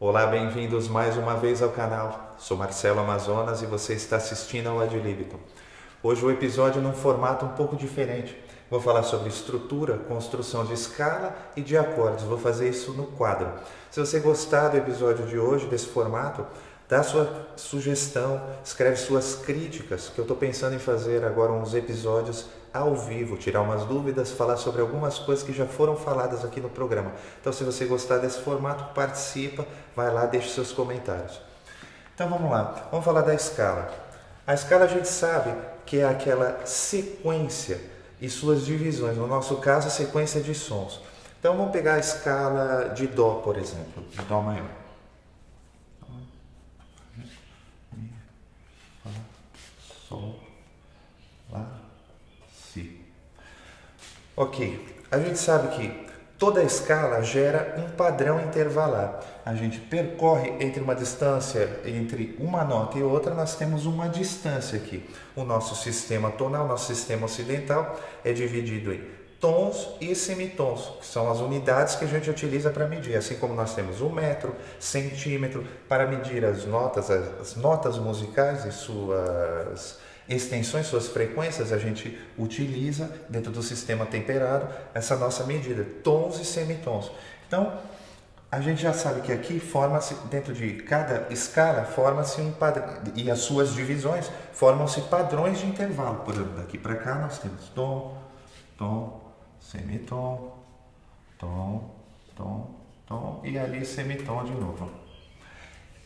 Olá, bem-vindos mais uma vez ao canal. Sou Marcelo Amazonas e você está assistindo ao Ad Libitum. Hoje o episódio num formato um pouco diferente. Vou falar sobre estrutura, construção de escala e de acordes. Vou fazer isso no quadro. Se você gostar do episódio de hoje, desse formato, dá sua sugestão, escreve suas críticas, que eu estou pensando em fazer agora uns episódios ao vivo, tirar umas dúvidas, falar sobre algumas coisas que já foram faladas aqui no programa. Então, se você gostar desse formato, participa, vai lá, deixe seus comentários. Então, vamos lá. Vamos falar da escala. A escala a gente sabe que é aquela sequência e suas divisões. No nosso caso, a sequência de sons. Então, vamos pegar a escala de Dó, por exemplo, de Dó maior. Sol, Lá, Si. Ok, a gente sabe que toda escala gera um padrão intervalar. A gente percorre entre uma distância, entre uma nota e outra, nós temos uma distância aqui. O nosso sistema tonal, nosso sistema ocidental, é dividido em tons e semitons, que são as unidades que a gente utiliza para medir. Assim como nós temos o metro, centímetro, para medir as notas musicais e suas extensões, suas frequências, a gente utiliza dentro do sistema temperado essa nossa medida, tons e semitons. Então, a gente já sabe que aqui forma-se, dentro de cada escala, forma-se um padrão, e as suas divisões formam-se padrões de intervalo. Por exemplo, daqui para cá nós temos tom, tom, semitom, tom, tom, tom e ali semitom de novo.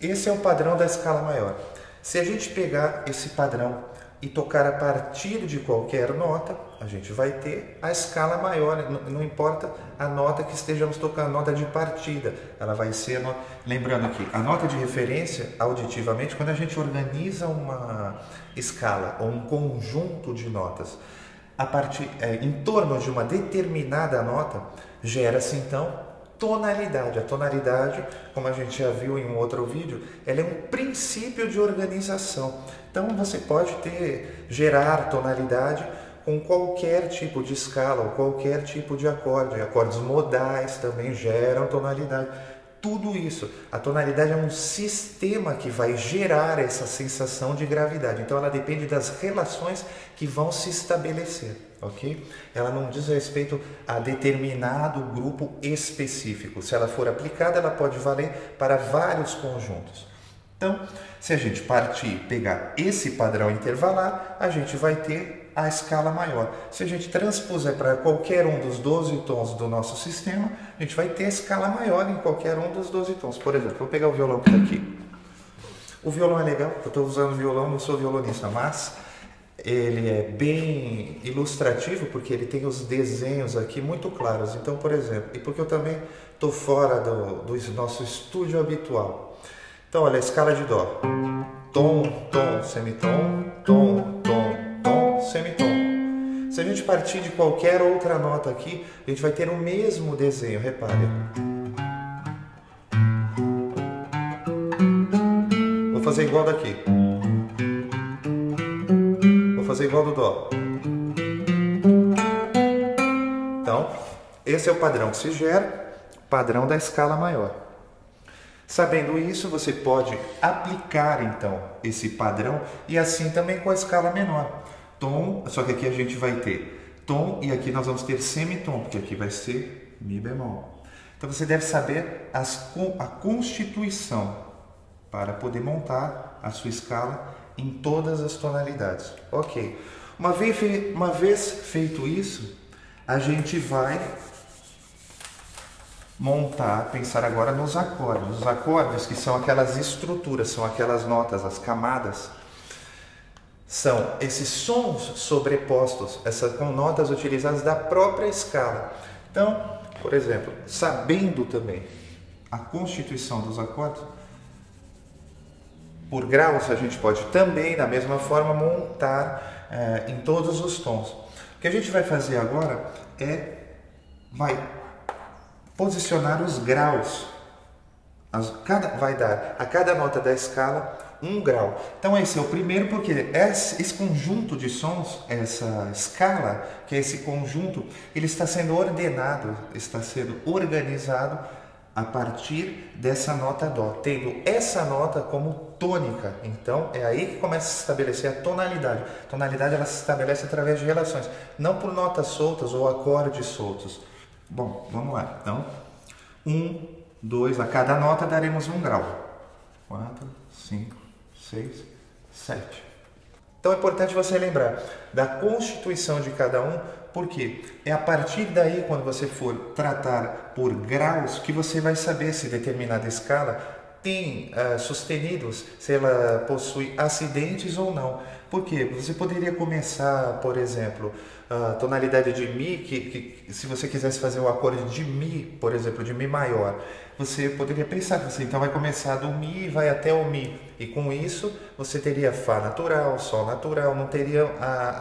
Esse é o padrão da escala maior. Se a gente pegar esse padrão e tocar a partir de qualquer nota, a gente vai ter a escala maior, não importa a nota que estejamos tocando, a nota de partida, ela vai ser a nota. Lembrando que a nota de referência, auditivamente, quando a gente organiza uma escala ou um conjunto de notas, em torno de uma determinada nota, gera-se então tonalidade. A tonalidade, como a gente já viu em um outro vídeo, ela é um princípio de organização. Então você pode gerar tonalidade com qualquer tipo de escala ou qualquer tipo de acorde. Acordes modais também geram tonalidade. Tudo isso, a tonalidade é um sistema que vai gerar essa sensação de gravidade. Então ela depende das relações que vão se estabelecer, ok? Ela não diz respeito a determinado grupo específico. Se ela for aplicada, ela pode valer para vários conjuntos. Então, se a gente pegar esse padrão intervalar, a gente vai ter a escala maior. Se a gente transpuser para qualquer um dos 12 tons do nosso sistema, a gente vai ter a escala maior em qualquer um dos 12 tons. Por exemplo, vou pegar o violão que está aqui. O violão é legal, eu estou usando violão, não sou violonista, mas ele é bem ilustrativo porque ele tem os desenhos aqui muito claros. Então, por exemplo, e porque eu também estou fora do nosso estúdio habitual. Então, olha a escala de Dó. Tom, tom, semitom, tom, tom, tom, semitom. Se a gente partir de qualquer outra nota aqui, a gente vai ter o mesmo desenho, repare. Vou fazer igual daqui. Vou fazer igual do Dó. Então, esse é o padrão que se gera, padrão da escala maior. Sabendo isso, você pode aplicar então esse padrão e assim também com a escala menor. Tom, só que aqui a gente vai ter tom e aqui nós vamos ter semitom, porque aqui vai ser mi bemol. Então você deve saber a constituição para poder montar a sua escala em todas as tonalidades. Ok. Uma vez feito isso, a gente vai pensar agora nos acordes. Os acordes, que são aquelas estruturas, são aquelas notas, as camadas, são esses sons sobrepostos, com notas utilizadas da própria escala. Então, por exemplo, sabendo também a constituição dos acordes, por graus a gente pode também, da mesma forma, montar em todos os tons. O que a gente vai fazer agora vai posicionar os graus. Vai dar a cada nota da escala um grau. Então esse é o primeiro, porque esse conjunto de sons, essa escala, que é esse conjunto, ele está sendo ordenado, está sendo organizado a partir dessa nota Dó, tendo essa nota como tônica. Então, é aí que começa a se estabelecer a tonalidade. A tonalidade ela se estabelece através de relações, não por notas soltas ou acordes soltos. Bom, vamos lá. Então, 1, 2, a cada nota daremos um grau. 4, 5, 6, 7. Então é importante você lembrar da constituição de cada um, porque é a partir daí, quando você for tratar por graus, que você vai saber se determinada escala tem sustenidos, se ela possui acidentes ou não. Por quê? Você poderia começar, por exemplo, a tonalidade de Mi, que se você quisesse fazer o acorde de Mi, por exemplo, de Mi maior, você poderia pensar assim, então vai começar do Mi e vai até o Mi. E com isso você teria Fá natural, Sol natural, não teria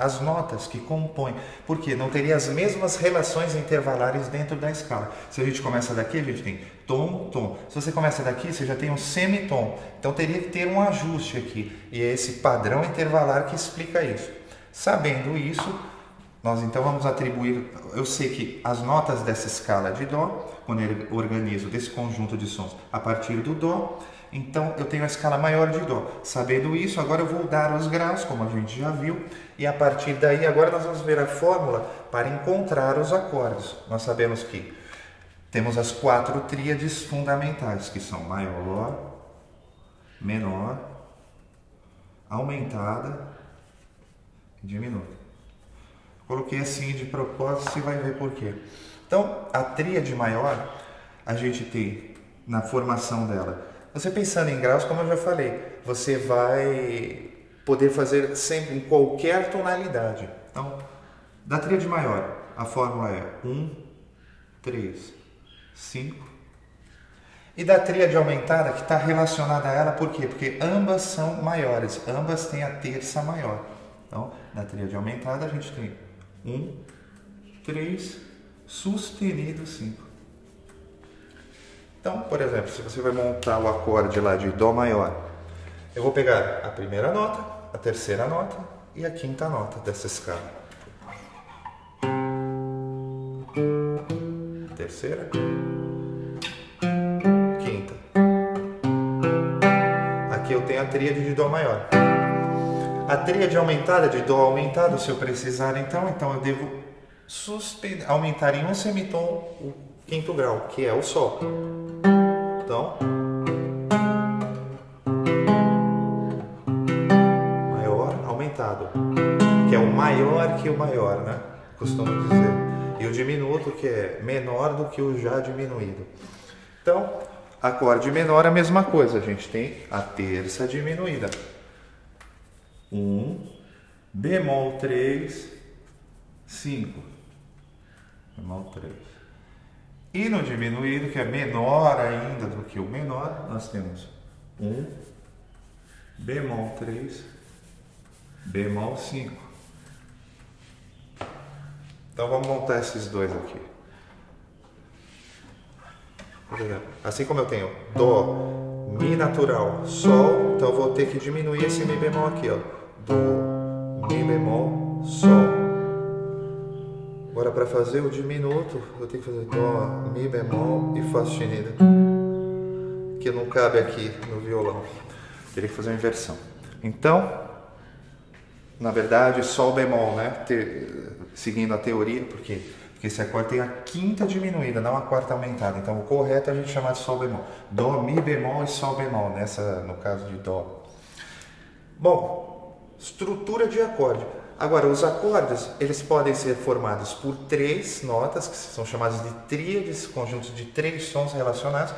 as notas que compõem. Por quê? Não teria as mesmas relações intervalares dentro da escala. Se a gente começa daqui, a gente tem tom, tom. Se você começa daqui, você já tem um semitom. Então teria que ter um ajuste aqui. E é esse padrão intervalar que explica isso. Sabendo isso, nós então vamos atribuir, eu sei que as notas dessa escala de Dó, quando eu organizo desse conjunto de sons a partir do Dó, então eu tenho a escala maior de Dó. Sabendo isso, agora eu vou dar os graus, como a gente já viu, e a partir daí agora nós vamos ver a fórmula para encontrar os acordes. Nós sabemos que temos as 4 tríades fundamentais, que são maior, menor, aumentada e diminuta. Coloquei assim de propósito, você vai ver por quê. Então, a tríade maior, a gente tem na formação dela. Você pensando em graus, como eu já falei, você vai poder fazer sempre em qualquer tonalidade. Então, da tríade maior, a fórmula é 1, 3, 5. E da tríade aumentada, que está relacionada a ela, por quê? Porque ambas são maiores, ambas têm a terça maior. Então, na tríade aumentada, a gente tem 1, 3, sustenido 5. Então, por exemplo, se você vai montar o acorde lá de Dó maior, eu vou pegar a primeira nota, a terceira nota e a quinta nota dessa escala. Terceira, quinta. Aqui eu tenho a tríade de Dó maior. A tríade aumentada de Dó aumentado, se eu precisar, então eu devo aumentar em um semitom o quinto grau, que é o Sol. Então, maior aumentado, que é o maior que o maior, né? Costumo dizer. E o diminuto, que é menor do que o já diminuído. Então, acorde menor é a mesma coisa, a gente tem a terça diminuída. 1, bemol 3, 5. Bemol 3. E no diminuído, que é menor ainda do que o menor, nós temos 1, bemol 3, bemol 5. Então vamos montar esses dois aqui. Assim como eu tenho Dó, Mi natural, Sol, então eu vou ter que diminuir esse Mi bemol aqui, ó. Dó, Mi bemol, Sol. Agora, para fazer o diminuto, eu tenho que fazer Dó, Mi bemol e Fá sustenido, que não cabe aqui no violão. Teria que fazer uma inversão. Então, na verdade, Sol bemol, né? Seguindo a teoria, porque esse acorde tem a quinta diminuída, não a quarta aumentada. Então, o correto é a gente chamar de Sol bemol. Dó, Mi bemol e Sol bemol, no caso de Dó. Bom, estrutura de acorde. Agora, os acordes, eles podem ser formados por 3 notas, que são chamadas de tríades, conjuntos de 3 sons relacionados,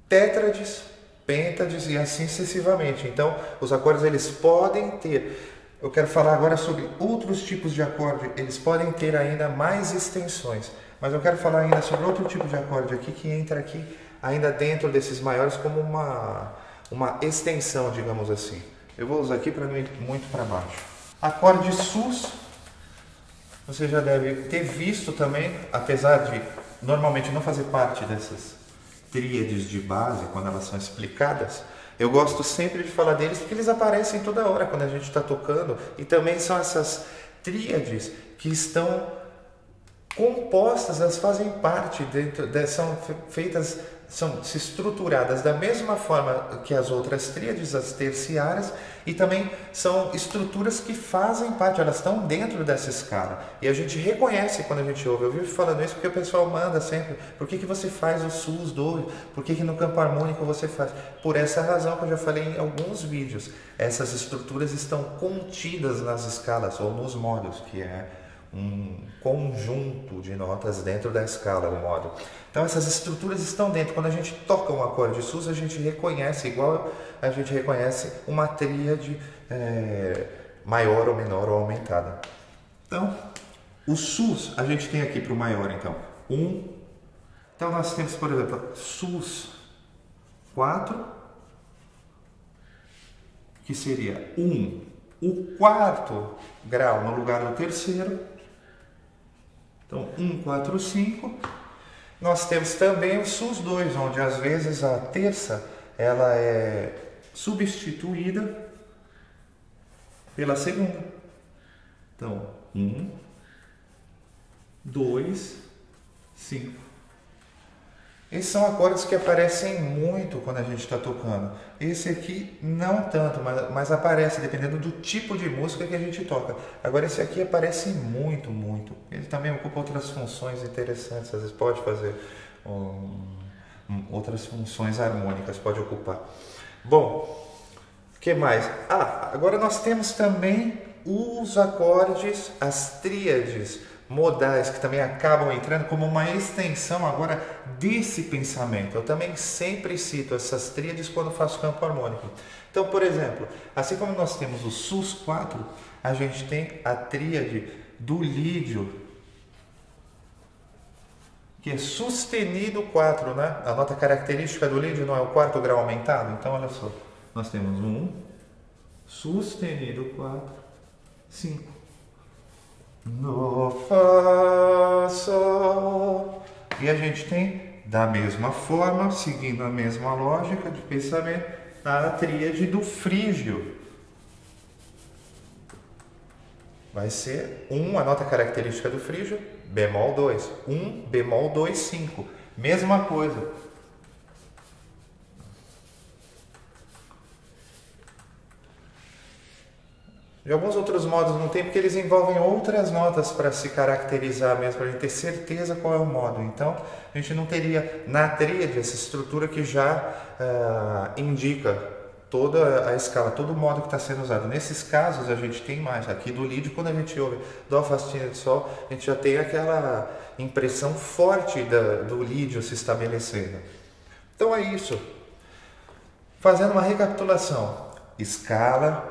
tétrades, pêntades e assim sucessivamente. Então, os acordes, eles podem ter... Eu quero falar agora sobre outros tipos de acorde, eles podem ter ainda mais extensões, mas eu quero falar ainda sobre outro tipo de acorde aqui, que entra aqui ainda dentro desses maiores como uma extensão, digamos assim. Eu vou usar aqui para não ir muito para baixo. Acorde sus, você já deve ter visto também, apesar de normalmente não fazer parte dessas tríades de base, quando elas são explicadas, eu gosto sempre de falar deles porque eles aparecem toda hora quando a gente está tocando, e também são essas tríades que estão compostas, elas fazem parte, são feitas, são estruturadas da mesma forma que as outras tríades, as terciárias, e também são estruturas que fazem parte, elas estão dentro dessa escala. E a gente reconhece quando a gente ouve. Eu vivo falando isso porque o pessoal manda sempre: por que você faz o sus2? Por que no campo harmônico você faz? Por essa razão que eu já falei em alguns vídeos. Essas estruturas estão contidas nas escalas ou nos modos, que é um conjunto de notas dentro da escala, o modo. Então essas estruturas estão dentro. Quando a gente toca um acorde sus, a gente reconhece, igual a gente reconhece uma tríade maior ou menor ou aumentada. Então, o sus a gente tem aqui para o maior, então, 1. Então nós temos, por exemplo, sus 4, que seria 1, o quarto grau no lugar do terceiro. Então, 1, 4, 5. Nós temos também o sus2, onde às vezes a terça ela é substituída pela segunda. Então, 1, 2, 5. Esses são acordes que aparecem muito quando a gente está tocando. Esse aqui não tanto, mas aparece dependendo do tipo de música que a gente toca. Agora esse aqui aparece muito, muito. Ele também ocupa outras funções interessantes. Às vezes pode fazer outras funções harmônicas, pode ocupar. Bom, o que mais? Agora nós temos também os acordes, as tríades modais, que também acabam entrando como uma extensão agora desse pensamento. Eu também sempre cito essas tríades quando faço campo harmônico. Então, por exemplo, assim como nós temos o sus4, a gente tem a tríade do lídio, que é sustenido 4, né? A nota característica do lídio não é o quarto grau aumentado? Então, olha só, nós temos 1, sustenido 4, 5. Do, Fá, Sol. E a gente tem, da mesma forma, seguindo a mesma lógica de pensamento, a tríade do frígio. Vai ser 1, a nota característica do frígio, bemol 2. 1, bemol 2, 5. Mesma coisa. De alguns outros modos não tem, porque eles envolvem outras notas para se caracterizar mesmo, para a gente ter certeza qual é o modo. Então, a gente não teria na tríade essa estrutura que já indica toda a escala, todo o modo que está sendo usado. Nesses casos, a gente tem mais. Aqui do lídio, quando a gente ouve Dó, Fá, Sustenido de Sol, a gente já tem aquela impressão forte do lídio se estabelecendo. Então, é isso. Fazendo uma recapitulação. Escala.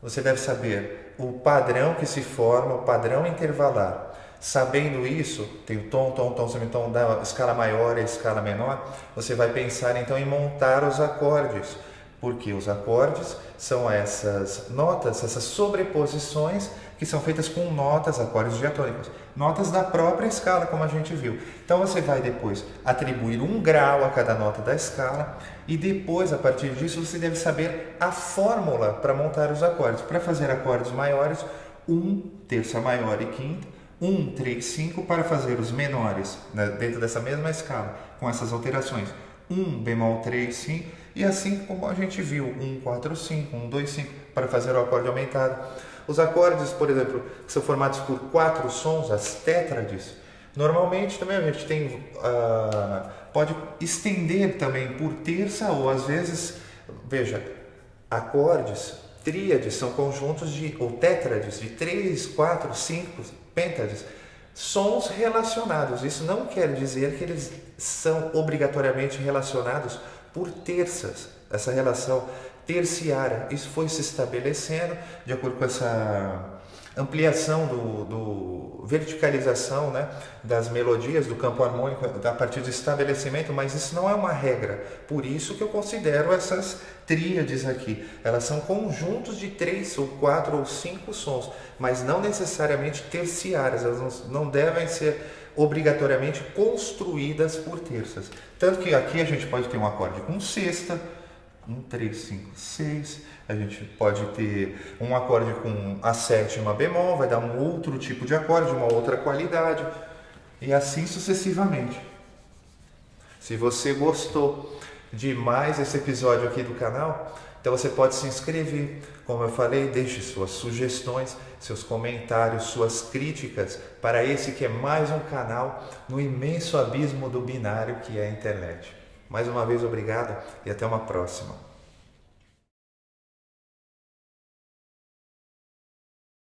Você deve saber o padrão que se forma, o padrão intervalar. Sabendo isso, tem o tom, tom, tom, semitom da escala maior e a escala menor, você vai pensar então em montar os acordes. Porque os acordes são essas notas, essas sobreposições que são feitas com notas, acordes diatônicos. Notas da própria escala, como a gente viu. Então você vai depois atribuir um grau a cada nota da escala e depois, a partir disso, você deve saber a fórmula para montar os acordes. Para fazer acordes maiores, 1, terça maior e quinta, 1, 3, 5, para fazer os menores, né, dentro dessa mesma escala, com essas alterações. 1, bemol 3, 5, e assim como a gente viu, 1, 4, 5, 1, 2, 5, para fazer o acorde aumentado. Os acordes, por exemplo, que são formados por 4 sons, as tétrades, normalmente também a gente tem, pode estender também por terça ou às vezes, veja, acordes, tríades são conjuntos ou tétrades de 3, 4, 5 pêntades, sons relacionados. Isso não quer dizer que eles são obrigatoriamente relacionados por terças. Essa relação terciária, isso foi se estabelecendo de acordo com essa ampliação verticalização, né, das melodias do campo harmônico a partir do estabelecimento, mas isso não é uma regra. Por isso que eu considero essas tríades aqui. Elas são conjuntos de 3 ou 4 ou 5 sons, mas não necessariamente terciárias. Elas não devem ser obrigatoriamente construídas por terças. Tanto que aqui a gente pode ter um acorde com sexta, 1, 3, 5, 6. A gente pode ter um acorde com a sétima bemol, vai dar um outro tipo de acorde, uma outra qualidade. e assim sucessivamente. Se você gostou de mais esse episódio aqui do canal, então você pode se inscrever. Como eu falei, deixe suas sugestões, seus comentários, suas críticas para esse que é mais um canal no imenso abismo do binário que é a internet. Mais uma vez, obrigado e até uma próxima.